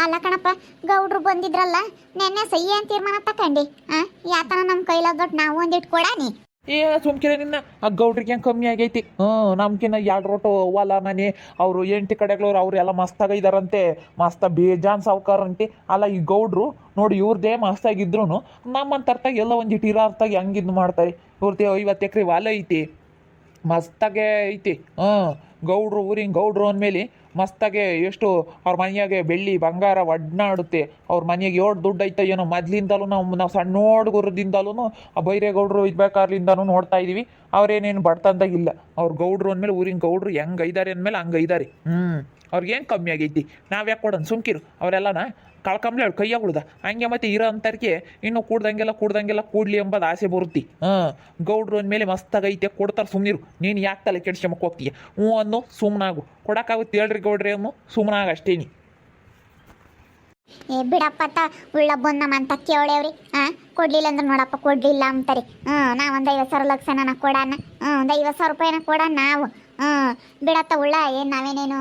ಅಲ್ಲ ಕಣಪ್ಪ, ಗೌಡ್ರು ಬಂದಿದ್ರಲ್ಲ ನೆನ್ನೆ ಸಹಿ ಅಂತ ತೀರ್ಮಾನ ತಕಂಡಿ. ಯಾತನ ನಮ್ಮ ಕೈಲಾದೊಟ್ಟು ನಾವು ಒಂದಿಟ್ಟು ಕೊಡಾನಿ. ಏ ಸುಮ್ಕಿರ ನಿನ್ನ ಆ ಗೌಡ್ರಿಗೆ ಹೆಂಗೆ ಕಮ್ಮಿ ಆಗೈತಿ. ನಮ್ಕಿನ್ನ ಎರಡು ರೋಟು ಹೊಲ ಮನೆ ಅವರು ಎಂಟಿ ಕಡೆಗಳವ್ರು ಅವ್ರು ಎಲ್ಲ ಮಸ್ತಾಗ ಇದಾರಂತೆ, ಮಸ್ತ ಬೇಜಾನ್ ಸಾವುಕಾರಂತೆ. ಅಲ್ಲ ಈ ಗೌಡ್ರು ನೋಡಿ ಇವ್ರದ್ದೇ ಮಸ್ತಾಗಿದ್ರು ನಮ್ಮಂತರ್ತಾಗ ಎಲ್ಲ ಒಂದಿಟ್ಟು ಇರಾರ್ತಾಗ ಹೆಂಗಿದ್ ಮಾಡ್ತಾರೆ. ಇವ್ರದ್ದೇ 50 ಎಕರೆ ಹೊಲ ಐತಿ, ಮಸ್ತಾಗೆ ಐತಿ. ಗೌಡ್ರು ಊರಿನ ಗೌಡ್ರು ಅಂದಮೇಲೆ ಮಸ್ತಾಗೆ ಎಷ್ಟು ಅವ್ರ ಮನೆಯಾಗೆ ಬೆಳ್ಳಿ ಬಂಗಾರ ಒಡ್ನಾಡುತ್ತೆ. ಅವ್ರ ಮನೆಗೆ ಎಷ್ಟು ದುಡ್ಡು ಐತೆ ಏನೋ ಮೊದ್ಲಿಂದಲೂ ನಾವು ಸಣ್ಣ ಹುಡುಗರದಿಂದಲೂ ಆ ಬೈರೇಗೌಡರು ಇದ್ಬೇಕಾರ್ಲಿಂದನೂ ನೋಡ್ತಾ ಇದ್ದೀವಿ. ಅವ್ರೇನೇನು ಬಡ್ತಂದಾಗಿಲ್ಲ. ಅವ್ರ ಗೌಡ್ರು ಅಂದಮೇಲೆ ಊರಿನ ಗೌಡ್ರು ಹೆಂಗೆ ಐದಾರೆ ಅಂದಮೇಲೆ ಹಂಗೆ ಐದಾರೆ. ಅವ್ರಿಗೇನು ಕಮ್ಮಿ ಆಗೈತಿ, ನಾವು ಯಾಕೆ ಕೊಡೋಣ ಸುಮ್ಕಿರು. ಅವರೆಲ್ಲನ ಕಳ್ಕೊಂಬ್ಲೆ ಅವ್ಳು ಕೈಯಾಗ ಉಳ್ದ ಹಂಗೆ ಮತ್ತೆ ಇರೋ ಅಂತರ್ಕೆ ಇನ್ನೂ ಕೂಡ್ದಂಗೆಲ್ಲ ಕೂಡ್ಲಿ ಎಂಬುದು ಆಸೆ ಬರುತ್ತೆ. ಗೌಡ್ರು ಅಂದಮೇಲೆ ಮಸ್ತಾಗೈತೆ ಕೊಡ್ತಾರೆ, ಸುಮ್ಮನಿರು. ನೀನು ಯಾಕೆ ತಲೆ ಕೆಡ್ಸ್ಕೊಂಬಕ್ಕೆ ಹೋಗ್ತೀಯ? ಅನ್ನು ಸುಮ್ಮನಾಗು. ಕೊಡೋಕ್ಕಾಗುತ್ತೆ ಹೇಳ್ರಿ ಗೌಡ್ರಿ ಅನ್ನು ಸುಮ್ಮನಾಗ ಅಷ್ಟೇನಿ. ಬಿಡಪ್ಪ ಉಳ್ಳ ಬಂದ ಅಂತ ಕೇಳೇವ್ರಿ. ಕೊಡ್ಲಿಲ್ಲ ಅಂದ್ರೆ ನೋಡಪ್ಪ ಕೊಡ್ಲಿಲ್ಲ ಅಂತಾರೆ. ನಾವೊಂದು 50,000 ಲಕ್ಷನ ಕೊಡೋಣ, ಒಂದು 50,000 ರೂಪಾಯಿನ ಕೊಡೋಣ ನಾವು. ಬಿಡತ್ತ ಉಳ್ಳ ಏನು ನಾವೇನೇನು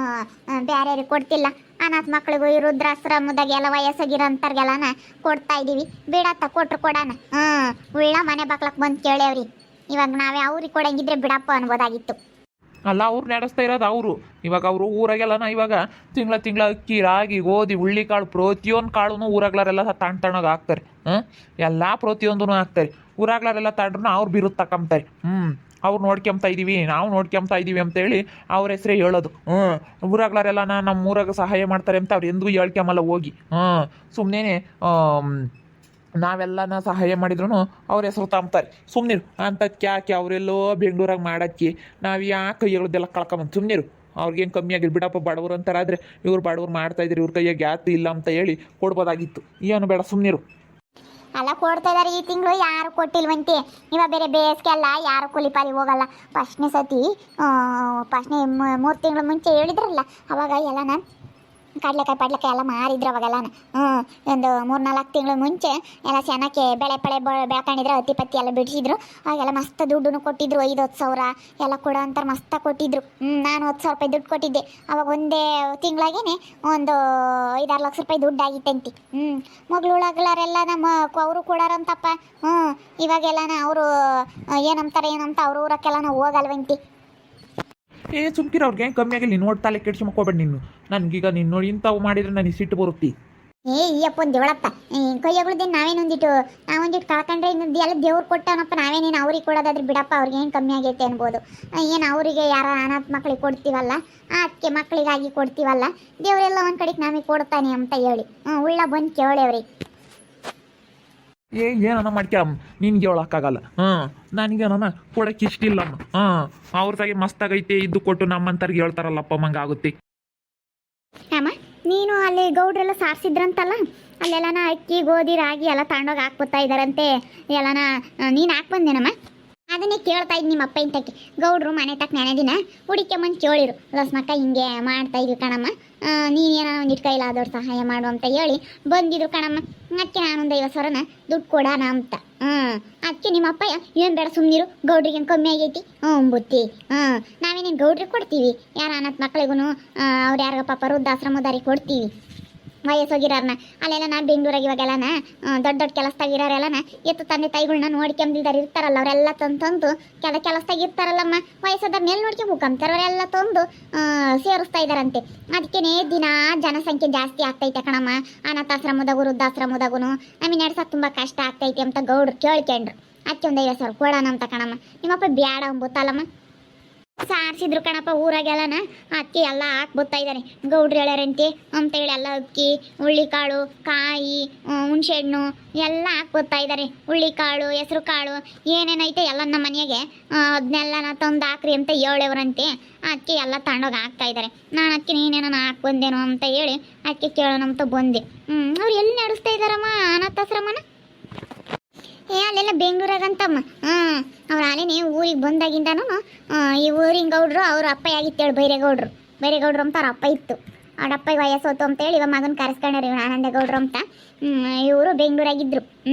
ಬೇರೆಯವ್ರಿಗೆ ಕೊಡ್ತಿಲ್ಲ. ಅನಾಥ ಮಕ್ಳಿಗೂ ಈ ವೃದ್ಧಾಶ್ರಮದಾಗೆಲ್ಲ ವಯಸ್ಸಾಗಿರೋಂಥವ್ರಿಗೆಲ್ಲನ ಕೊಡ್ತಾ ಇದ್ದೀವಿ. ಬಿಡತ್ತ ಕೊಟ್ರು ಕೊಡೋಣ. ಉಳ್ಳ ಮನೆ ಬಾಕ್ಲಕ್ಕೆ ಬಂದು ಕೇಳೇವ್ರಿ. ಇವಾಗ ನಾವೇ ಅವ್ರಿಗೆ ಕೊಡಂಗಿದ್ರೆ ಬಿಡಪ್ಪ ಅನ್ಬೋದಾಗಿತ್ತು. ಅಲ್ಲ ಅವ್ರು ನಡೆಸ್ತಾ ಇರೋದು ಅವರು. ಇವಾಗ ಅವರು ಊರಾಗೆಲ್ಲನ ಇವಾಗ ತಿಂಗಳ ಅಕ್ಕಿ ರಾಗಿ ಗೋಧಿ ಹುಳ್ಳಿಕಾಳು ಪ್ರತಿಯೊಂದು ಕಾಳು ಊರಾಗ್ಲಾರೆಲ್ಲ ತಣ್ಣಗೆ ಹಾಕ್ತಾರೆ. ಎಲ್ಲ ಪ್ರತಿಯೊಂದೂ ಹಾಕ್ತಾರೆ. ಊರಾಗ್ಲಾರೆಲ್ಲ ತಗೊಂಡ್ರು ಅವ್ರು ಬಿರುದು ತಕೊಂತಾರೆ. ಅವ್ರು ನೋಡ್ಕೊಂತ ಇದ್ದೀವಿ, ನಾವು ನೋಡ್ಕೊಂತ ಇದ್ದೀವಿ ಅಂತೇಳಿ ಅವ್ರ ಹೆಸರೇ ಹೇಳೋದು. ಊರಾಗ್ಲಾರೆಲ್ಲ ನಮ್ಮ ಊರಾಗ ಸಹಾಯ ಮಾಡ್ತಾರೆ ಅಂತ ಅವ್ರು ಎಂದೂ ಹೇಳ್ಕೊಂಬಲ್ಲ ಹೋಗಿ. ಸುಮ್ಮನೆ ನಾವೆಲ್ಲನ ಸಹಾಯ ಮಾಡಿದ್ರು ಅವ್ರ ಹೆಸರು ತಾಂಬ್ತಾರೆ. ಸುಮ್ಮನಿರು ಅಂತಕ್ಕೆ ಯಾಕೆ ಅವರೆಲ್ಲೋ ಬೆಂಗಳೂರಾಗ ಮಾಡೋಕ್ಕೆ ನಾವು ಯಾಕೆ ಹೇಳೋದೆಲ್ಲ ಕಳ್ಕೊಂಬಂದು ಸುಮ್ಮನಿರು. ಅವ್ರಿಗೇನು ಕಮ್ಮಿ ಆಗಿಲ್ಲ ಬಿಡಪ್ಪ. ಬಡವರು ಅಂತಾರಾದರೆ ಇವ್ರು ಬಡವ್ರು ಮಾಡ್ತಾಯಿದ್ರು, ಇವ್ರ ಕೈಯಾಗ ಯಾತು ಇಲ್ಲ ಅಂತ ಹೇಳಿ ಕೊಡ್ಬೋದಾಗಿತ್ತು. ಏನು ಬೇಡ ಸುಮ್ಮನಿರು. ಅಲ್ಲ ಕೊಡ್ತಾ ಇದಾರೆ ಈ ತಿಂಗಳು, ಯಾರು ಕೊಟ್ಟಿಲ್ವಂತೆ. ಇವಾಗ ಬೇರೆ ಬೇಸಿಗೆ ಅಲ್ಲ, ಯಾರು ಕೂಲಿಪಾಲಿ ಹೋಗಲ್ಲ. ಫಸ್ಟ್ನೇ ಸತಿ 3 ತಿಂಗಳು ಮುಂಚೆ ಹೇಳಿದ್ರಲ್ಲ, ಅವಾಗ ಎಲ್ಲನ ಕಡ್ಲೆಕಾಯಿ ಪಡ್ಲೆಕಾಯಿ ಎಲ್ಲ ಮಾರಿದ್ರು ಅವಾಗೆಲ್ಲನ. ಒಂದು 3-4 ತಿಂಗಳು ಮುಂಚೆ ಎಲ್ಲ ಚೆನ್ನಾಗಿ ಬೆಳೆ ಬೆಳ್ಕೊಂಡಿದ್ರು, ಹತ್ತಿ ಪತ್ತಿ ಎಲ್ಲ ಬಿಡಿಸಿದ್ರು. ಅವಾಗೆಲ್ಲ ಮಸ್ತ್ ದುಡ್ಡು ಕೊಟ್ಟಿದ್ರು. 5-10 ಸಾವಿರ ಎಲ್ಲ ಕೊಡೋ ಅಂತಾರೆ ಮಸ್ತ ಕೊಟ್ಟಿದ್ರು. ನಾನು 10,000 ರೂಪಾಯಿ ದುಡ್ಡು ಕೊಟ್ಟಿದ್ದೆ ಅವಾಗ. ಒಂದೇ ತಿಂಗಳಾಗೇನೆ ಒಂದು 5-6 ಲಕ್ಷ ರೂಪಾಯಿ ದುಡ್ಡು ಆಗಿತ್ತಂತಿ. ಮಗ್ಳುಳಗ್ಲಾರೆಲ್ಲ ನಮ್ಮ ಅವರು ಕೊಡಾರಂತಪ್ಪ. ಇವಾಗೆಲ್ಲನ ಅವರು ಏನಂತಾರೆ ಅವ್ರ ಊರಕ್ಕೆಲ್ಲ ಹೋಗಲ್ವಂತಿ. ಸುಮ್ಕಿರ ಅವ್ರಿಗೆ ಹೆಂಗೆ ಕಮ್ಮಿ ಆಗಿಲ್ಲ. ನೀನು ನೋಡಿ ತಲೆ ಕೆಡ್ಸ್ಕೊಂಬೇಡ ನೀನು. ನನಗೀಗ ನೀನು ನೋಡಿ ಇಂಥವು ಮಾಡಿದ್ರೆ ನನಗೆ ಸಿಟ್ಟು ಬರುತ್ತೆ. ಈಯಪ್ಪ ಒಂದು ದೇವಳಪ್ಪ ಕೈಯಾಗುಳ್ದೇನು ನಾವೊಂದಿಟ್ಟು ಕಳ್ಕೊಂಡ್ರೆ ಇನ್ನೊಂದು ಎಲ್ಲ ದೇವ್ರು ಕೊಟ್ಟವನಪ್ಪ. ನಾವೇನೇನು ಅವ್ರಿಗೆ ಕೊಡೋದಾದ್ರೆ ಬಿಡಪ್ಪ, ಅವ್ರಿಗೆ ಏನು ಕಮ್ಮಿ ಆಗೈತೆ ಅನ್ಬೋದು. ಏನು ಅವರಿಗೆ ಯಾರ ಅನಾಥ ಮಕ್ಳಿಗೆ ಕೊಡ್ತೀವಲ್ಲ, ಅದಕ್ಕೆ ಮಕ್ಕಳಿಗಾಗಿ ಕೊಡ್ತೀವಲ್ಲ, ದೇವರೆಲ್ಲ ಒಂದು ಕಡೆಗೆ ನಮಗೆ ಕೊಡ್ತಾನೆ ಅಂತ ಹೇಳಿ ಉಳ್ಳ ಬಂದು ಕೇಳೇವ್ರಿ. ಏನನ ಮಾಡ್ಕ್ಯಮ್ಮ, ನಿನ್ಗೆ ಹೇಳೋಕ್ಕಾಗಲ್ಲ. ನನಗೇನ ಕೊಡೋಕೆ ಇಷ್ಟಿಲ್ಲಮ್ಮ. ಅವ್ರದಾಗೆ ಮಸ್ತಾಗೈತೆ ಇದ್ದು ಕೊಟ್ಟು ನಮ್ಮಂತರ್ಗೆ ಹೇಳ್ತಾರಲ್ಲಪ್ಪ ಮಂಗೆ ಆಗುತ್ತೆ. ಅಮ್ಮ ನೀನು ಅಲ್ಲಿ ಗೌಡ್ರೆಲ್ಲ ಸಾರಿಸಿದ್ರಂತಲ್ಲ, ಅಲ್ಲೆಲ್ಲನ ಅಕ್ಕಿ ಗೋಧಿ ರಾಗಿ ಎಲ್ಲ ತಗೊಂಡೋಗಿ ಹಾಕ್ಬೋತಾ ಇದ್ದಾರಂತೆ ಎಲ್ಲನ. ನೀನು ಹಾಕಿ ಬಂದೇನಮ್ಮ? ಅದನ್ನೇ ಕೇಳ್ತಾ ಇದ್ದು ನಿಮ್ಮ ಅಪ್ಪ ಇಂತಕ್ಕೆ. ಗೌಡ್ರು ಮನೆ ತಕ್ಕ ನೆನೆ ದಿನ ಹುಡಿಕೆ ಬಂದು ಕೇಳಿರು, ಲಸ್ಮಕ್ಕ ಹಿಂಗೆ ಮಾಡ್ತಾ ಇದ್ವಿ ಕಣಮ್ಮ, ನೀನೇನೋ ಒಂದಿಟ್ಟು ಕೈಲಾದವ್ರು ಸಹಾಯ ಮಾಡು ಅಂತ ಹೇಳಿ ಬಂದಿದ್ರು ಕಣಮ್ಮ. ಅದಕ್ಕೆ ನಾನೊಂದು 50,000ನ ದುಡ್ಡು ಕೊಡೋಣ ಅಂತ. ಅದಕ್ಕೆ ನಿಮ್ಮ ಅಪ್ಪ ಏನು ಬೇಡ ಸುಮ್ಮನಿರು, ಗೌಡ್ರಿಗೆ ಕಮ್ಮಿ ಆಗೈತಿ ಬುತ್ತಿ. ನಾವೇನೇನು ಗೌಡ್ರಿಗೆ ಕೊಡ್ತೀವಿ, ಯಾರ ಅನಾಥ ಮಕ್ಳಿಗೂ ಅವ್ರು ಯಾರಿಗ ಪಾಪ ವೃದ್ಧಾಶ್ರಮದಾರಿಗೆ ಕೊಡ್ತೀವಿ, ವಯಸ್ಸೋಗಿರೋರ್ನ. ಅಲ್ಲೆಲ್ಲ ನಾ ಬೆಂಗಳೂರಾಗ ಇವಾಗೆಲ್ಲನ ದೊಡ್ಡ ಕೆಲಸದಾಗಿರೋರೆಲ್ಲನ ಎತ್ತು ತಂದೆ ತಾಯಿಗಳನ್ನ ನೋಡ್ಕೊಂಬಿಲ್ದಾರ ಇರ್ತಾರಲ್ಲ, ಅವರೆಲ್ಲ ತಂದು ಕೆಲಸದಾಗ ಇರ್ತಾರಲ್ಲಮ್ಮ, ವಯಸ್ಸಾದ ಮೇಲೆ ನೋಡ್ಕೊಂಬಂತಾರೆ ಅವರೆಲ್ಲ ತಂದು ಸೇರಿಸ್ತಾ ಇದ್ದಾರಂತೆ. ಅದಕ್ಕೇ ದಿನ ಜನಸಂಖ್ಯೆ ಜಾಸ್ತಿ ಆಗ್ತೈತೆ ಕಣಮ್ಮ. ಅನಾಥಾಶ್ರಮದಾಗೂ ವೃದ್ಧಾಶ್ರಮದಾಗೂ ನಮಗೆ ನಡ್ಸೋಕೆ ತುಂಬ ಕಷ್ಟ ಆಗ್ತೈತೆ ಅಂತ ಗೌಡ್ರು ಕೇಳ್ಕೊಂಡ್ರು. ಅದಕ್ಕೆ ಒಂದು 50,000 ಕೊಡೋಣ ಅಂತ ಕಣಮ್ಮ. ನಿಮ್ಮಪ್ಪ ಬ್ಯಾಡ ಅಂಬುತ್ತಲ್ಲಮ್ಮ. ಸಾರಿಸಿದ್ರು ಕಣಪ್ಪ ಊರಾಗೆಲ್ಲನ. ಅಕ್ಕಿ ಎಲ್ಲ ಹಾಕ್ಬೋತಾ ಇದ್ದಾರೆ ಗೌಡ್ರು ಹೇಳ್ಯಾರಂತೆ ಅಂತ ಹೇಳಿ. ಎಲ್ಲ ಅಕ್ಕಿ ಹುಳ್ಳಿಕಾಳು ಕಾಯಿ ಹುಣ್ಸೆಹಣ್ಣು ಎಲ್ಲ ಹಾಕ್ಬೋತಾ ಇದ್ದಾರೆ. ಹುಳ್ಳಿಕಾಳು ಹೆಸರು ಕಾಳು ಏನೇನೈತೆ ಎಲ್ಲ ನಮ್ಮ ಮನೆಯಾಗೆ ಅದನ್ನೆಲ್ಲ ತಂದು ಹಾಕ್ರಿ ಅಂತ ಹೇಳೇವ್ರಂತೆ. ಅಕ್ಕಿ ಎಲ್ಲ ತಗೊಂಡೋಗಿ ಹಾಕ್ತಾ ಇದ್ದಾರೆ. ನಾನು ಅಕ್ಕಿ ನೀನೇನೋ ಹಾಕಿ ಬಂದೇನೋ ಅಂತ ಹೇಳಿ ಅಕ್ಕಿ ಕೇಳೋಣ ಅಂತ ಬಂದೆ. ಅವ್ರು ಎಲ್ಲಿ ನಡೆಸ್ತಾ ಇದ್ದಾರಮ್ಮ ಅನಾಥಾಶ್ರಮನ? ಅಲ್ಲೆಲ್ಲ ಬೆಂಗಳೂರಾಗಂತಮ್ಮ. ಅವ್ರು ಅಲ್ಲೇನೆ ಊರಿಗೆ ಬಂದಾಗಿಂದನೂ ಈ ಊರಿನ ಗೌಡ್ರು ಅವ್ರ ಅಪ್ಪ ಆಗಿತ್ತೇಳಿ ಬೈರೇಗೌಡ್ರು ಅಂತ ಅವ್ರ ಅಪ್ಪ ಇತ್ತು. ಅವ್ರ ಅಪ್ಪಗೆ ವಯಸ್ಸೋತು ಅಂತೇಳಿ ಇವಾಗ ಮಗನ ಕರೆಸ್ಕೊಂಡ್ರಿ ಆನಂದೇಗೌಡ್ರು ಅಂತ. ಇವರು ಬೆಂಗಳೂರಾಗಿದ್ರು.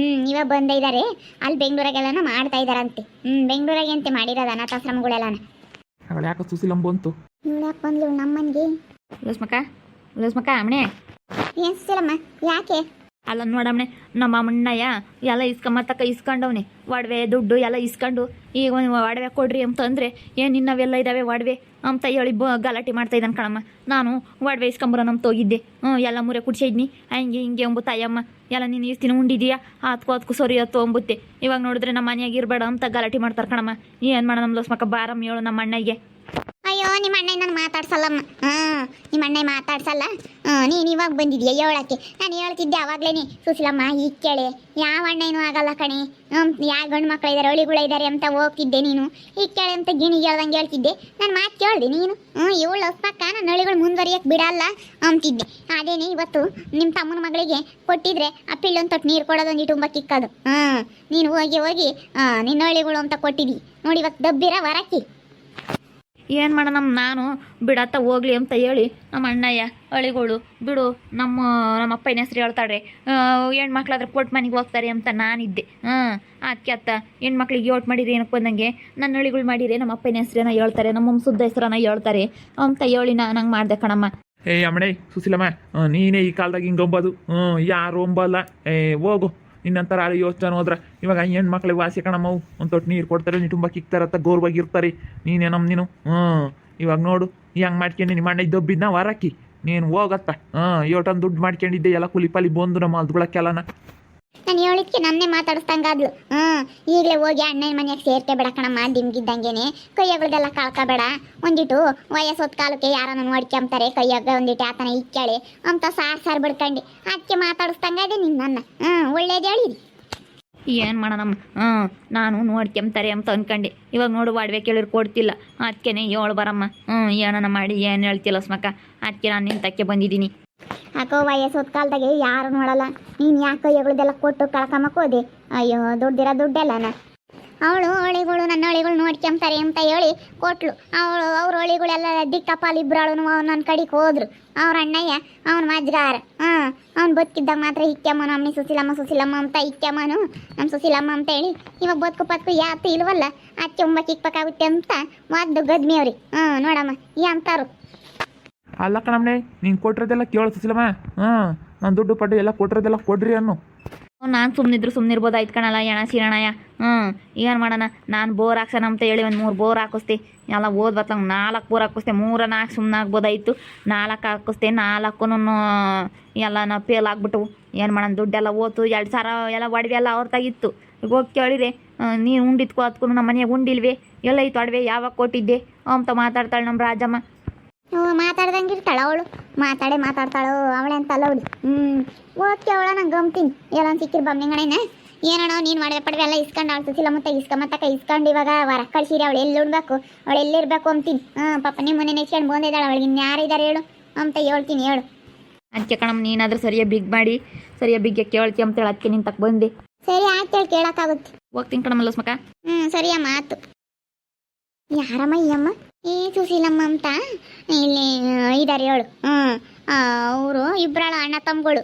ಇವಾಗ ಬಂದಿದ್ದಾರೆ. ಅಲ್ಲಿ ಬೆಂಗಳೂರಾಗೆಲ್ಲನ ಮಾಡ್ತಾ ಇದ್ದಾರಂತೆ. ಬೆಂಗಳೂರಾಗೆ ಅಂತೆ ಮಾಡಿರೋದು ಅನಾಥಾಶ್ರಮಗಳೆಲ್ಲನ. ಅವಳು ಯಾಕೆ ಸುಸಿಲಂಬು ಬಂತು? ಇವಳು ಯಾಕೆ ಬಂದ್ಲು ನಮ್ಮನಿಗೆ? ಲಸ್ಮಕ್ಕ ಅಮ್ಮಣೆ ಏನು ಸುಶೀಲಮ್ಮ ಯಾಕೆ? ಅಲ್ಲ ನೋಡಮ್ಮನೆ ನಮ್ಮ ಅಣ್ಣಯ್ಯ ಎಲ್ಲ ಇಸ್ಕೊಂಡವನೆ ಒಡವೆ ದುಡ್ಡು ಎಲ್ಲ ಇಸ್ಕೊಂಡು ಈಗ ಒಂದು ಒಡವೆ ಕೊಡ್ರಿ ಅಂತಂದರೆ ಏನು ಇನ್ನವೆಲ್ಲ ಇದ್ದಾವೆ ಒಡವೆ ಅಂತ ಹೇಳಿ ಗಲಾಟೆ ಮಾಡ್ತಾ ಇದ್ದಾನೆ ಕಣಮ್ಮ. ನಾನು ಒಡವೆ ಇಸ್ಕೊಂಬರೋಣ ಅಂತ ಹೋಗಿದ್ದೆ. ಎಲ್ಲ ಮುರೆ ಕುಡ್ಸಿದ್ನಿ ಹಂಗೆ ಹಿಂಗೆ ಅಂಬು ತಾಯಮ್ಮ ಎಲ್ಲ ನೀನು ಇಸ್ತಿನ ಉಂಡಿದೀಯಾ ಅದಕ್ಕೂ ಸರಿ ಹೊತ್ತು ಅಂಬುತ್ತೆ. ಇವಾಗ ನೋಡಿದ್ರೆ ನಮ್ಮ ಮನೆಯಾಗ ಇರಬೇಡ ಅಂತ ಗಲಾಟೆ ಮಾಡ್ತಾರೆ ಕಣಮ್ಮ. ಏನು ಮಾಡೋಣ ನಮ್ಮ ಲೋಸ್ಮಕ್ಕ ಬಾರಮ್ಮ ಹೇಳು ನಮ್ಮ ಅಣ್ಣಗೆ. ಅಯ್ಯೋ ನಿಮ್ಮ ಅಣ್ಣ ನಾನು ಮಾತಾಡ್ಸಲ್ಲಮ್ಮ. ನಿಮ್ಮ ಅಣ್ಣ ಮಾತಾಡ್ಸಲ್ಲ. ನೀನು ಇವಾಗ ಬಂದಿದ್ಯಾ ಹೇಳಕ್ಕೆ? ನಾನು ಹೇಳ್ತಿದ್ದೆ ಅವಾಗ್ಲೇನೆ ಸುಶೀಲಮ್ಮ ಈಗ ಕೇಳಿ ಯಾವ ಅಣ್ಣನೂ ಆಗಲ್ಲ ಕಣೆ. ಯಾವ ಗಂಡು ಮಕ್ಳು ಇದ್ದಾರೆ ಅಳಿಗಳಿದ್ದಾರೆ ಅಂತ ಹೋಗ್ತಿದ್ದೆ. ನೀನು ಈಗ ಕೇಳಿ ಅಂತ ಗಿಣಿಗೆ ಹೇಳ್ದಂಗೆ ಹೇಳ್ತಿದ್ದೆ. ನಾನು ಮಾತು ಕೇಳಿದೆ ನೀನು ಇವಳು ಹೊಸ್ಪಕ್ಕ ನನ್ನ ಅಳಿಗಳು ಮುಂದುವರಿಯಕ್ಕೆ ಬಿಡಲ್ಲ ಅಂತಿದ್ದೆ. ಅದೇನೆ ಇವತ್ತು ನಿಮ್ಮ ತಮ್ಮನ ಮಗಳಿಗೆ ಕೊಟ್ಟಿದ್ರೆ ಆ ಪಿಳ್ಳೊಂದು ತೊಟ್ಟು ನೀರು ಕೊಡೋದೊಂದು ತುಂಬ ಕಿಕ್ಕದು. ನೀನು ಹೋಗಿ ಹೋಗಿ ನಿನ್ನ ಅಳಿಗಳು ಅಂತ ಕೊಟ್ಟಿದ್ದಿ ನೋಡಿ ಇವತ್ತು ದಬ್ಬಿರ ವರಕ್ಕಿ. ಏನು ಮಾಡೋಣ ನಾನು ಬಿಡತ್ತ ಹೋಗ್ಲಿ ಅಂತ ಹೇಳಿ ನಮ್ಮ ಅಣ್ಣಯ್ಯ ಅಳಿಗಳು ಬಿಡು ನಮ್ಮ ಅಪ್ಪನ ಹೆಸ್ರು ಹೇಳ್ತಾಳೆ. ಹೆಣ್ಮಕ್ಳಾದ್ರೆ ಕೊಟ್ಟು ಮನೆಗೆ ಹೋಗ್ತಾರೆ ಅಂತ ನಾನಿದ್ದೆ. ಅದಕ್ಕೆ ಅತ್ತ ಹೆಣ್ಮಕ್ಳಿಗೆ ಯೋಟ್ ಮಾಡಿರಿ ಏನಕ್ಕೆ ಬಂದಂಗೆ ನನ್ನ ಅಳಿಗಳು ಮಾಡಿರಿ ನಮ್ಮ ಅಪ್ಪನ ಹೆಸ್ರನ್ನ ಹೇಳ್ತಾರೆ, ನಮ್ಮ ಶುದ್ಧ ಹೆಸ್ರನ್ನ ಹೇಳ್ತಾರೆ ಅಂತ ಹೇಳಿ ನಾನು ಹಂಗೆ ಮಾಡಿದೆ ಕಣಮ್ಮ. ಅಮ್ಮಣೆ ಸುಶೀಲಮ್ಮ, ನೀನೇ ಈ ಕಾಲದಾಗ ಹಿಂಗೆ ಅಂಬೋದು. ಯಾರು ಅಂಬಲ್ಲ. ಹೋಗು ಇನ್ನಂತರ ಅಲ್ಲಿ ಯೋಚನೆ ಹೋದ್ರೆ ಇವಾಗ ಹೆಣ್ಮಕ್ಳಿಗೆ ವಾಸಿ ಕಣಮ್ಮವು ಒಂದು ತೊಟ್ಟು ನೀರು ಕೊಡ್ತಾರೆ, ನೀ ತುಂಬ ಕಿಕ್ತಾರತ್ತ ಗೌರವಾಗಿರ್ತಾರೆ. ನೀನೇನಮ್ಮ ನೀನು ಇವಾಗ ನೋಡು ಹೆಂಗೆ ಮಾಡ್ಕೊಂಡು ನಿಮ್ಮ ಅಣ್ಣ ದಬ್ಬಿದ್ನ ವಾರಕ್ಕಿ ನೀನು ಹೋಗತ್ತ. ಯೋಟನ್ ದುಡ್ಡು ಮಾಡ್ಕೊಂಡಿದ್ದೆ ಎಲ್ಲ ಕುಲಿಪಾಲಿ ಬಂದು ನಮ್ಮ ಅದ್ಬಿಳಕ್ಕೆಲ್ಲನ. ನಾನು ಹೇಳಿದ್ಕೆ ನನ್ನೇ ಮಾತಾಡಿಸ್ದಂಗಾದ್ಲು. ಈಗಲೇ ಹೋಗಿ ಅಣ್ಣನ ಮನೆಯಾಗ ಸೇರ್ಕೆ ಬೇಡ ಕಣಮ್ಮ, ದಿಮ್ಗಿದ್ದಂಗೆನೆ ಕೈಯಗಳದೆಲ್ಲ ಕಳ್ಕೊಬೇಡ. ಒಂದಿಟ್ಟು ವಯಸ್ಸೊತ್ತು ಕಾಲಕ್ಕೆ ಯಾರನ್ನ ನೋಡ್ಕೊಂತಾರೆ ಕೈಯಾಗ ಒಂದಿಟ್ಟು ಆತನ ಇಕ್ಕೇಳಿ ಅಂತ ಸಾರ್ ಬಿಡ್ಕಂಡು ಅದಕ್ಕೆ ಮಾತಾಡಿಸ್ದಂಗಾದೆ ನಿನ್ನ ನನ್ನ. ಒಳ್ಳೇದು ಹೇಳಿದಿ. ಏನು ಮಾಡೋಣಮ್ಮ. ನಾನು ನೋಡ್ಕೊಂತಾರೆ ಅಂತ ಅಂದ್ಕೊಂಡೆ. ಇವಾಗ ನೋಡು ಒಡವೆ ಕೇಳಿರು ಕೊಡ್ತಿಲ್ಲ. ಅದಕ್ಕೆ ಏಳು ಬರಮ್ಮ. ಏನನ ಮಾಡಿ ಏನು ಹೇಳ್ತಿಲ್ಲ ಸ್ಮಕ್ಕ. ಅದಕ್ಕೆ ನಾನು ನಿಂತಕ್ಕೆ ಬಂದಿದ್ದೀನಿ. ಯಾಕೋ ವಯಸ್ಸೋದ್ ಕಾಲದಾಗೆ ಯಾರು ನೋಡಲ್ಲ. ನೀನು ಯಾಕೆ ಕೈಯಗಳದೆಲ್ಲ ಕೊಟ್ಟು ಕಳ್ಕೊಂಬಕ್ಕೋದೆ? ಅಯ್ಯೋ ದುಡ್ಡೆಲ್ಲನ ಅವಳು ಅಳಿಗಳು ನನ್ನ ಅಳಿಗಳು ನೋಡ್ಕೊಂತಾರೆ ಅಂತ ಹೇಳಿ ಕೊಟ್ಲು. ಅವ್ರ ಅಳಿಗಳೆಲ್ಲ ದಿಕ್ಕಪ್ಪಾಲಿ ಇಬ್ಬರಾಳು ನನ್ನ ಕಡೆಗೆ ಹೋದ್ರು. ಅವ್ರ ಅಣ್ಣಯ್ಯ ಅವನ ಮಜ್ಗಾರ. ಅವ್ನು ಬದುಕಿದ್ದಾಗ ಮಾತ್ರ ಇಕ್ಕಮ್ಮನು ಅಮ್ಮನಿ ಸುಶೀಲಮ್ಮ ಅಂತ ಇಕ್ಕಮ್ಮನು ನಮ್ಮ ಸುಶೀಲಮ್ಮ ಅಂತ ಹೇಳಿ ಇವಾಗ ಬದುಕು ಯಾತು ಇಲ್ವಲ್ಲ ಅದಕ್ಕೆ ಒಂಬಕ್ಕೆ ಇಕ್ಬೇಕಾಗುತ್ತೆ ಅಂತ ಒದ್ದು ಗದ್ಮಿಯವ್ರಿ. ನೋಡಮ್ಮ ಈ ಅಂತಾರು. ಅಲ್ಲ ಕಣಮ್ಮನೆ ನೀನು ಕೊಟ್ಟಿರೋದೆಲ್ಲ ಕೇಳು ಸುಶೀಲಮ್ಮ. ನಾನು ದುಡ್ಡು ಪಡ್ಡು ಎಲ್ಲ ಕೊಟ್ಟಿರೋದೆಲ್ಲ ಕೊಡ್ರಿ ಅನ್ನು. ನಾನು ಸುಮ್ಮನಿರ್ಬೋದಾಯ್ತು ಕಣಲ್ಲ ಸೀರಣಯ್ಯ. ಏನು ಮಾಡೋಣ, ನಾನು ಬೋರ್ ಹಾಕ್ಸೋಣ ಅಂತ ಹೇಳಿ ಒಂದು 3 ಬೋರ್ ಹಾಕಿಸ್ತೆ. ಎಲ್ಲ ಓದ್ಬತ್ತಂಗೆ 4 ಬೋರ್ ಹಾಕಿಸ್ತೆ. 3 4 ಸುಮ್ಮನೆ ಆಗ್ಬೋದಾಯ್ತು. 4 ಹಾಕಿಸ್ತೆ. 4 ಎಲ್ಲ ಫೇಲ್ ಆಗ್ಬಿಟ್ಟವು. ಏನು ಮಾಡೋಣ, ದುಡ್ಡೆಲ್ಲ ಓತು 2,000 ಎಲ್ಲ ಒಡವೆ ಎಲ್ಲ ಅವ್ರ ತಾಗಿತ್ತು. ಈಗ ಹೋಗಿ ಕೇಳಿರೆ ನೀನು ಉಂಡಿದ್ಕೋ ಅದಕ್ಕೂ ನಮ್ಮ ಮನೆಯಾಗ ಉಂಡಿಲ್ವೇ ಎಲ್ಲ ಐತು ಒಡವೆ ಯಾವಾಗ ಕೊಟ್ಟಿದ್ದೆ ಅಂತ ಮಾತಾಡ್ತಾಳೆ ನಮ್ಮ ರಾಜಮ್ಮ. ಮಾತಾಡ್ದಂಗೆ ಇರ್ತಾಳ ಅವಳು. ಮಾತಾಡ್ತಾಳು ಅವಳೆ ಅಂತಲ್ಲ ಅವಳು. ಓದ್ಕೆ ಅವಳ ನಂಗೆ ಗಮ್ತೀನಿ ಎಲ್ಲ ಸಿಕ್ಕಿರ್ ಬಮ್ಮಿಂಗಣೇನ ಏನೋ ನೀನು ಮಾಡವೆ ಪಡವೆ ಎಲ್ಲ ಇಸ್ಕೊಂಡು ಅವಳು ಸುಶೀಲಮ್ಮ ಇಸ್ಕೊಂಡು ಇವಾಗ ಹೊರ ಕಳ್ಸಿರಿ. ಅವಳು ಎಲ್ಲಿ ಉಣ್ಬೇಕು ಅವಳು ಎಲ್ಲಿರ್ಬೇಕು ಅಂತೀನಿ. ಪಾಪ ನಿಮ್ಮ ಮನೆ ನೆಚ್ಕೊಂಡು ಬಂದಿದ್ದಾಳೆ. ಅವಳಿಗೆ ಇನ್ನು ಯಾರಿದ್ದಾರೆ ಹೇಳು ಅಂತ ಹೇಳ್ತೀನಿ ಹೇಳು. ಅದಕ್ಕೆ ಕಣಮ್ಮ ನೀನಾದರೂ ಸರಿಯಾಗಿ ಬಿಗ್ಗೆ ಕೇಳ್ತಿ ಅಂತೇಳಿ ಅದಕ್ಕೆ ನಿನ್ ತಕ್ಕ ಬಂದೆ. ಸರಿ ಆಯ್ತು ಹೇಳಿ ಕೇಳೋಕ್ಕಾಗುತ್ತೆ. ಹೋಗ್ತೀನಿ ಕಣಮ್ಮ ಲೋಸ್ಮಕ್ಕ. ಸರಿಯಮ್ಮ ಆಯ್ತು. ಯಾರಮ್ಮ ಈ ಅಮ್ಮ? ಈ ಸುಶೀಲಮ್ಮ ಅಂತ ಇಲ್ಲಿ ಇದ್ದಾರೆ ಹೇಳು. ಅವರು ಇಬ್ಬರಾಳು ಅಣ್ಣ ತಮ್ಮಗಳು.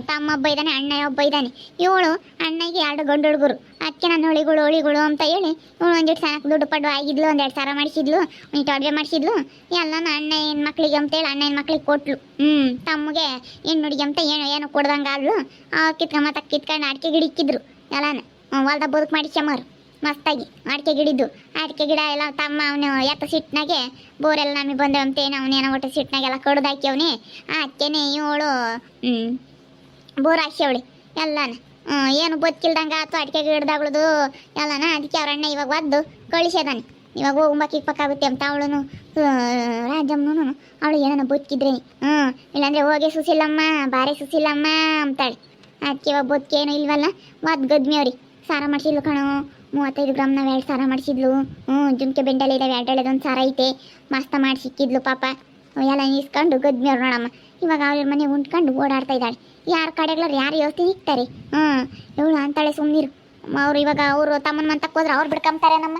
ತಮ್ಮ ಒಬ್ಬ ಇದ್ದಾನೆ, ಅಣ್ಣ ಒಬ್ಬ ಇದ್ದಾನೆ. ಇವಳು ಅಣ್ಣಗೆ 2 ಗಂಡು ಹುಡುಗರು. ಅದಕ್ಕೆ ನನ್ನ ಅಳಿಗಳು ಅಂತ ಹೇಳಿ ಇವಳು ಒಂದಿಟ್ಟು ಸಣ್ಣಕ್ಕೆ ದುಡ್ಡು ಪಡ್ಡು ಆಗಿದ್ಲು. 2,000 ಮಾಡಿಸಿದ್ಲು, ಒಂದಿಟ್ಟು ಅಡುಗೆ ಮಾಡಿಸಿದ್ಲು. ಎಲ್ಲ ಅಣ್ಣ ಹೆಣ್ಮಕ್ಳಿಗೆ ಅಂತೇಳಿ ಅಣ್ಣ ಹೆಣ್ಮಕ್ಳಿಗೆ ಕೊಟ್ಲು. ತಮ್ಮಗೆ ಹೆಣ್ಣುಡಿಗೆ ಅಂತ ಏನು ಕೊಡ್ದಂಗಾದ್ಲು. ಕಿತ್ಕೊಂಡು ಅಡಿಕೆ ಗಿಡ ಇಕ್ಕಿದ್ರು ಎಲ್ಲಾನ. ಹೊಲ್ದ ಬದುಕು ಮಾಡಿಸ್ಯಮ್ಮರು ಮಸ್ತಾಗಿ ಅಡಿಕೆ ಗಿಡ ಎಲ್ಲ ತಮ್ಮ ಅವನು ಎತ್ತ ಸಿಟ್ಟಿನಾಗೆ ಬೋರೆಲ್ಲ ನಮಗೆ ಬಂದವಂತೇನು ಅವನೇನೋ ಒಟ್ಟು ಸಿಟ್ಟಿನಾಗೆಲ್ಲ ಕಡ್ದಾಕಿ ಅವನೇ. ಅದಕ್ಕೇನೆ ಇವಳು ಬೋರ್ ಹಾಕ್ಸವಳಿ ಎಲ್ಲನ. ಏನು ಬದುಕಿಲ್ದಂಗೆ ಆಯ್ತು ಅಡಿಕೆ ಗಿಡದಾಗಳದು ಎಲ್ಲನ. ಅದಕ್ಕೆ ಅವ್ರ ಅಣ್ಣ ಇವಾಗ ಒದ್ದು ಕಳಿಸ್ಯದಾನೆ. ಇವಾಗ ಹೋಗ್ಬಕ್ಕೆ ಇಕ್ಬೇಕಾಗುತ್ತೆ ಅಂತ ಅವಳು ರಾಜಮ್ಮನು ಅವಳು ಏನೋ ಬದುಕಿದ್ರೆ ಇಲ್ಲಾಂದ್ರೆ ಹೋಗಿ ಸುಶೀಲಮ್ಮ ಬಾರೆ ಸುಶೀಲಮ್ಮ ಅಂತಾಳೆ. ಅದಕ್ಕೆ ಇವಾಗ ಬದುಕೇನು ಇಲ್ವಲ್ಲ ಒದ್ದು ಗದ್ಮಿಯವ್ರಿ. ಸಾರ ಮಾಡಿಸಿದ್ಲು ಕಣೋ 35 ಗ್ರಾಮ್ನಾಗ 2 ಸಾರ ಮಾಡಿಸಿದ್ಲು. ಜುಮ್ಕೆ ಬೆಂಡೆಲ್ಲ ಇದ್ದಾವೆ 2 ಒಂದು ಸಾರ ಐತೆ ಮಸ್ತ ಮಾಡಿ ಸಿಕ್ಕಿದ್ಲು ಪಾಪ. ಎಲ್ಲ ಇಸ್ಕೊಂಡು ಗದ್ಮಿಯವ್ರು ನೋಡಮ್ಮ. ಇವಾಗ ಅವ್ರ ಮನೆ ಉಂಡ್ಕೊಂಡು ಓಡಾಡ್ತಾ ಇದ್ದಾಳೆ. ಯಾರ ಕಡೆಗಳವ್ರು ಯಾರು ಯೋಚನೆ ಇಕ್ತಾರೆ. ಇವಳು ಅಂತಾಳೆ ಸುಮ್ಮನಿರು. ಅವ್ರು ಇವಾಗ ಅವರು ತಮ್ಮನ ಮಂತಕ್ಕೆ ಹೋದ್ರೆ ಅವ್ರು ಬಿಡ್ಕೊಂತಾರೆ ನಮ್ಮ.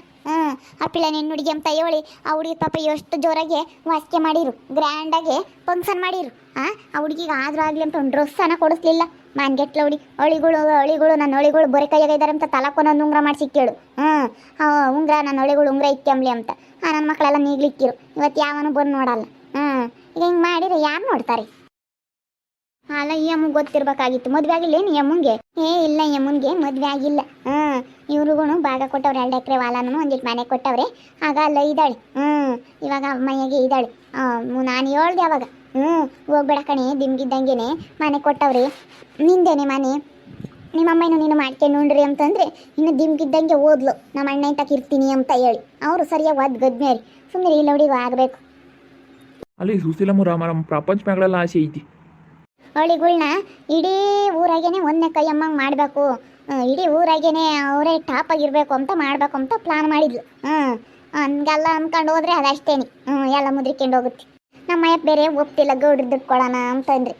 ಅಪ್ಪಿಲ್ಲ ನಿನ್ನ ಹುಡುಗಿ ಅಂತ ಹೇಳಿ ಆ ಹುಡುಗಿ ಪಾಪ ಎಷ್ಟು ಜೋರಾಗಿ ವಾಸಿಕೆ ಮಾಡಿರು, ಗ್ರ್ಯಾಂಡಾಗಿ ಫಂಕ್ಷನ್ ಮಾಡಿರು. ಆ ಹುಡುಗಿಗೆ ಆದ್ರೂ ಆಗಲಿ ಅಂತ ಒಂದು ಡ್ರೆಸ್ಸನ್ನು ಕೊಡಿಸ್ಲಿಲ್ಲ. ಮಾನ್ಗೆಟ್ಲ ಅಳಿಗಳು ನನ್ನ ಅಳಿಗಳು ಬರೀ ಕೈಯಾಗ ಇದ್ದಾರೆ ಅಂತ ತಲಕೊಂದೊಂದು ಉಂಗ್ರ ಮಾಡಿ ಸಿಕ್ಕೇಳು. ಉಂಗ್ರ ನನ್ನ ಅಳಿಗಳು ಉಂಗ್ರ ಇಕ್ಕಂಬ್ಲಿ ಅಂತ. ನನ್ನ ಮಕ್ಕಳೆಲ್ಲ ನೀಗ್ಲಿಕ್ಕಿರು. ಇವತ್ತು ಯಾವನು ಬಂದು ನೋಡಲ್ಲ. ಈಗ ಹಿಂಗೆ ಮಾಡಿದ್ರೆ ಯಾರು ನೋಡ್ತಾರೆ? ಅಲ್ಲ ಈ ಅಮ್ಮಗೆ ಗೊತ್ತಿರ್ಬೇಕಾಗಿತ್ತು. ಮದುವೆ ಆಗಿಲ್ಲ ಏನು ಈ ಅಮ್ಮಂಗೆ? ಇಲ್ಲ ಈ ಅಮ್ಮಂಗೆ ಮದುವೆ ಆಗಿಲ್ಲ. ಇವ್ರಿಗೂ ಭಾಗ ಕೊಟ್ಟವ್ರೆ 2 ಎಕರೆ ಹೊಲನೂ ಒಂದಿಟ್ಟು ಮನೆ ಕೊಟ್ಟವ್ರೆ. ಆಗ ಅಲ್ಲ ಇದ್ದಾಳೆ. ಇವಾಗ ಮನೆಗೆ ಇದ್ದಾಳೆ. ನಾನು ಹೇಳ್ದೆ ಅವಾಗ ಹೋಗ್ಬೇಡ ಕಣೆ ದಿಮ್ಗಿದ್ದಂಗೆನೆ ಮನೆ ಕೊಟ್ಟವ್ರೆ, ನಿಂದೇನೆ ಮನೆ, ನಿಮ್ಮ ಅಮ್ಮನೂ ನೀನು ಮಾಡ್ಕೊಂಡು ನೋಡ್ರಿ ಅಂತಂದ್ರೆ ಇನ್ನು ದಿಮ್ಗಿದ್ದಂಗೆ ಓದ್ಲು ನಮ್ಮ ಅಣ್ಣ ತಕಿರ್ತೀನಿ ಅಂತ ಹೇಳಿ ಅವರು ಸರಿಯಾಗಿ ಒದ್ಗದ್ಮೇರಿ ಸುಮ್ಮನೆ ಇಲ್ಲ ಹುಡುಗ ಆಗಬೇಕು. ಅಲ್ಲಿ ಸುಶೀಲಮ್ಮ ರಾಮ ಪ್ರಪಂಚ ಮ್ಯಾಗಳೆಲ್ಲ ಆಸೆ ಐತಿ. ಹಳ್ಳಿಗಳ್ನ ಇಡೀ ಊರಾಗೇನೆ ಒಂದನೇ ಕೈಯಮ್ಮಂಗೆ ಮಾಡಬೇಕು, ಇಡೀ ಊರಾಗೇನೆ ಅವರೇ ಟಾಪ್ ಆಗಿರ್ಬೇಕು ಅಂತ ಮಾಡಬೇಕು ಅಂತ ಪ್ಲಾನ್ ಮಾಡಿದ್ಲು. ಹಂಗೆಲ್ಲ ಅಂದ್ಕೊಂಡು ಹೋದ್ರೆ ಅದಷ್ಟೇನೆ ಎಲ್ಲ ಮುದ್ರಿಕೊಂಡು ಹೋಗುತ್ತೆ. ನಮ್ಮ ಅಯ್ಯಪ್ಪ ಬೇರೆ ಒಪ್ತಿಲ್ಲ ಗೌಡ್ರಿಗೆ ದುಡ್ಡು ಕೊಡೋಣ ಅಂತಂದ್ರೆ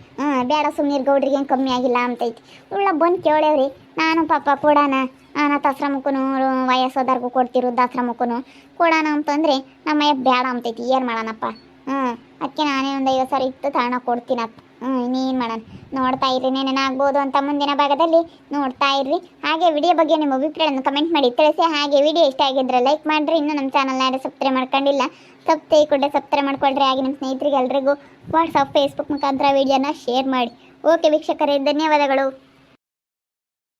ಬೇಡ ಸುಮ್ಮನೆ ಗೌಡ್ರಿಗೆ ಏನು ಕಮ್ಮಿ ಆಗಿಲ್ಲ ಅಂತೈತಿ. ಉಳ್ಳ ಬಂದು ಕೇಳೇವ್ರಿ ನಾನು ಪಾಪ ಕೊಡೋಣ ಅನಾಥಾಶ್ರಮಕ್ಕೂ ವಯಸ್ಸೋದರ್ಗೂ ಕೊಡ್ತಿರು ವೃದ್ಧಾಶ್ರಮಕ್ಕೂ ಕೊಡೋಣ ಅಂತಂದ್ರೆ ನಮ್ಮ ಅಯ್ಯಪ್ಪ ಬೇಡ ಅಂತೈತಿ. ಏನು ಮಾಡೋಣಪ್ಪ? ಅದಕ್ಕೆ ನಾನೇ ಒಂದು 50 ಸಾವಿರ ಇತ್ತು ತಗೊಂಡು ಕೊಡ್ತೀನಪ್ಪ. ಇನ್ನೇನು ಮಾಡೋಣ, ನೋಡ್ತಾ ಇರ್ರಿ ನೆನಾಗ್ಬೋದು ಅಂತ ಮುಂದಿನ ಭಾಗದಲ್ಲಿ ನೋಡ್ತಾ ಇರ್ರಿ. ಹಾಗೆ ವಿಡಿಯೋ ಬಗ್ಗೆ ನಿಮ್ಮ ಅಭಿಪ್ರಾಯವನ್ನು ಕಮೆಂಟ್ ಮಾಡಿ ತಿಳಿಸಿ. ಹಾಗೆ ವಿಡಿಯೋ ಇಷ್ಟ ಆಗಿದ್ರೆ ಲೈಕ್ ಮಾಡಿರಿ. ಇನ್ನೂ ನಮ್ಮ ಚಾನಲ್ನ ಯಾರು ಸಬ್ಸ್ಕ್ರೈಬ್ ಮಾಡ್ಕೊಂಡಿಲ್ಲ ಸಬ್ಸ್ಕ್ರೈಬ್ ಮಾಡ್ಕೊಳ್ರಿ. ಹಾಗೆ ನಿಮ್ಮ ಸ್ನೇಹಿತರಿಗೆ ಎಲ್ರಿಗೂ ವಾಟ್ಸಪ್ ಫೇಸ್ಬುಕ್ ಮುಖಾಂತರ ವಿಡಿಯೋನ ಶೇರ್ ಮಾಡಿ. ಓಕೆ ವೀಕ್ಷಕರೇ, ಧನ್ಯವಾದಗಳು.